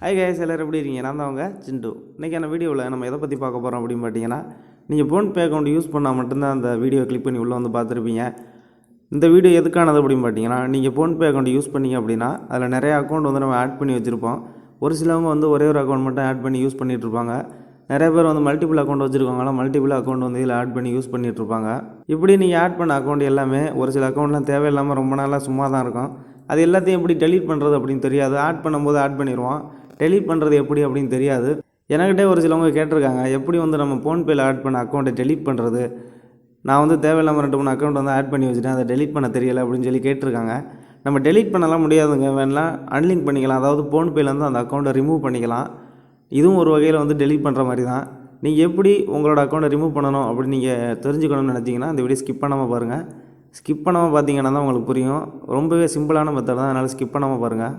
Hi guys, எல்லோரும் எப்படி இருக்கீங்க? நான் தான் அவங்க சிண்டு. இன்றைக்கான வீடியோவில் நம்ம எதை பற்றி பார்க்க போகிறோம் அப்படின்னு பார்த்தீங்கன்னா, நீங்கள் ஃபோன்பே அக்கௌண்ட் யூஸ் பண்ணால் மட்டும்தான் அந்த வீடியோ கிளிக் பண்ணி உள்ளே வந்து பார்த்துருப்பீங்க. இந்த வீடியோ எதுக்கானது அப்படின்னு பார்த்தீங்கன்னா, நீங்கள் ஃபோன்பே அக்கௌண்ட் யூஸ் பண்ணிங்க அப்படின்னா அதில் நிறைய அக்கௌண்ட் வந்து நம்ம ஆட் பண்ணி வச்சுருப்போம். ஒரு சிலவங்க வந்து ஒரே ஒரு அக்கௌண்ட் மட்டும் ஆட் பண்ணி யூஸ் பண்ணிகிட்ருப்பாங்க. நிறைய பேர் வந்து மல்டிபிள் அக்கௌண்ட் வச்சுருக்காங்களா, மல்டிபிள் அக்கௌண்ட் வந்து இதில் ஆட் பண்ணி யூஸ் பண்ணிகிட்ருப்பாங்க. இப்படி நீங்கள் ஆட் பண்ண அக்கௌண்ட் எல்லாமே ஒரு சில அக்கௌண்ட்லாம் தேவையில்லாமல் ரொம்ப நாளாக சும்மா தான் இருக்கும். அது எல்லாத்தையும் எப்படி டெலீட் பண்ணுறது அப்படின்னு தெரியாது. ஆட் பண்ணும்போது ஆட் பண்ணிடுவோம், டெலீட் பண்ணுறது எப்படி அப்படின்னு தெரியாது. என்கிட்டே ஒரு சிலவங்க கேட்டிருக்காங்க, எப்படி வந்து நம்ம ஃபோன்பேயில் ஆட் பண்ண அக்கௌண்ட்டை டெலீட் பண்ணுறது, நான் வந்து தேவையில்லாமல் 2-3 அக்கௌண்ட் வந்து ஆட் பண்ணி வச்சுட்டேன், அதை டெலீட் பண்ண தெரியலை அப்படின்னு சொல்லி கேட்டிருக்காங்க. நம்ம டெலீட் பண்ணலாம் முடியாதுங்க, வேணால் அன்லிங்க் பண்ணிக்கலாம். அதாவது ஃபோன்பேலேருந்து அந்த அக்கௌண்ட்டை ரிமூவ் பண்ணிக்கலாம். இதுவும் ஒரு வகையில் வந்து டெலீட் பண்ணுற மாதிரி தான். நீங்கள் எப்படி உங்களோட அக்கௌண்ட்டை ரிமூவ் பண்ணணும் அப்படின்னு நீங்கள் தெரிஞ்சுக்கணும்னு நினச்சிங்கன்னா இந்த வீடியோ ஸ்கிப் பண்ணாமல் பாருங்கள். ஸ்கிப் பண்ணாமல் பார்த்தீங்கன்னா தான் உங்களுக்கு புரியும். ரொம்பவே சிம்பிளான மெத்தட் தான், அதனால் ஸ்கிப் பண்ணாமல் பாருங்கள்.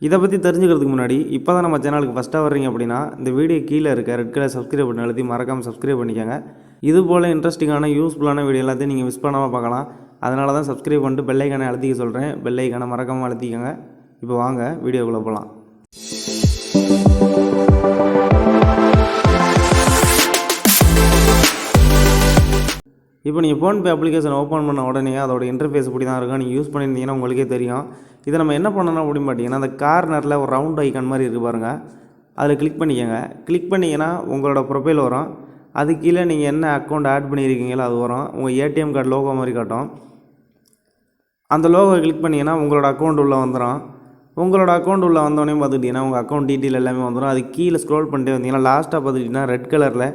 இதை பற்றி தெரிஞ்சுக்கிறதுக்கு முன்னாடி இப்போ தான் நம்ம சேனலுக்கு ஃபஸ்ட்டாக வர்றீங்க அப்படின்னா இந்த வீடியோ கீழே இருக்க ரெட் கலர் சப்ஸ்கிரைப் பண்ணி அழுத்தி மறக்காமல் சப்ஸ்கிரைப் பண்ணிக்கோங்க. இது போல் இன்ட்ரெஸ்டிங்கான யூஸ்ஃபுல்லான வீடியோ எல்லாத்தையும் நீங்கள் மிஸ் பண்ணாமல் பார்க்கலாம். அதனால தான் சப்ஸ்கிரைப் பண்ணிட்டு பெல் ஐக்கானை அழுத்திக்க சொல்கிறேன். பெல் ஐக்கானை மறக்காமல் அழுத்திக்கோங்க. இப்போ வாங்க வீடியோக்குள்ளே போகலாம். இப்போ நீங்கள் ஃபோன்பே அப்ளிகேஷன் ஓப்பன் பண்ண உடனே அதோட இன்டர்ஃபேஸ் இப்படி தான் இருக்கும். நீங்கள் யூஸ் பண்ணியிருந்தீங்கன்னா உங்களுக்கே தெரியும். இதை நம்ம என்ன பண்ணணும் அப்படின்னு பார்த்தீங்கன்னா, அந்த கார்னரில் ஒரு ரவுண்ட் ஐக்கான் மாதிரி இருக்குது பாருங்கள், அதில் கிளிக் பண்ணிக்கோங்க. கிளிக் பண்ணிங்கன்னா உங்களோட ப்ரொஃபைல் வரும். அது கீழே நீங்கள் என்ன அக்கௌண்ட் ஆட் பண்ணியிருக்கீங்களோ அது வரும். உங்கள் ஏடிஎம் கார்டு லோகோ மாதிரி காட்டும். அந்த லோகோவை கிளிக் பண்ணிங்கன்னா உங்களோட அக்கௌண்ட் உள்ளே வந்துடும். உங்களோட அக்கௌண்ட் உள்ளே வந்தோடனே பார்த்துக்கிட்டிங்கன்னா உங்கள் அக்கௌண்ட் டீட்டெயில் எல்லாமே வந்துடும். அது கீழே ஸ்க்ரோல் பண்ணிட்டே வந்தீங்கன்னா லாஸ்ட்டாக பார்த்துக்கிட்டிங்கன்னா ரெட் கலரில்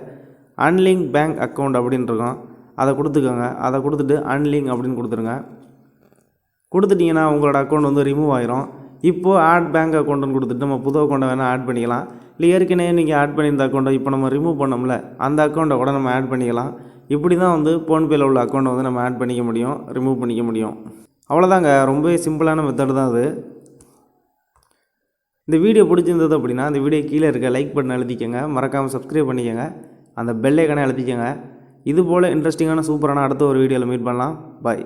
அன்லிங்க் பேங்க் அக்கௌண்ட் அப்படின்னு இருக்கும். அதை கொடுத்துக்கோங்க. அதை கொடுத்துட்டு அன்லிங்க் அப்படின்னு கொடுத்துருங்க. கொடுத்துட்டிங்கன்னா உங்களோட அக்கௌண்ட் வந்து ரிமூவ் ஆயிரும். இப்போது ஆட் பேங்க் அக்கௌண்ட்டுன்னு கொடுத்துட்டு நம்ம புது அக்கௌண்ட்டை வேணால் ஆட் பண்ணிக்கலாம். இல்லை ஏற்கனவே நீங்கள் ஆட் பண்ணியிருந்த அக்கௌண்ட்டை இப்போ நம்ம ரிமூவ் பண்ணோம்ல, அந்த அக்கௌண்ட்டை கூட நம்ம ஆட் பண்ணிக்கலாம். இப்படி தான் வந்து ஃபோன்பேயில் உள்ள அக்கௌண்ட்டை வந்து நம்ம ஆட் பண்ணிக்க முடியும், ரிமூவ் பண்ணிக்க முடியும். அவ்வளோதாங்க, ரொம்பவே சிம்பிளான மெத்தட் தான் அது. இந்த வீடியோ பிடிச்சிருந்தது அப்படின்னா இந்த வீடியோ கீழே இருக்க லைக் பட்டன் அழுத்திக்கோங்க. மறக்காமல் சப்ஸ்கிரைப் பண்ணிக்கோங்க. அந்த பெல் ஐக்கானை அழுத்திக்கோங்க. இது போல் இன்ட்ரெஸ்டிங்கான சூப்பரான அடுத்த ஒரு வீடியோவில் மீட் பண்ணலாம். பாய்.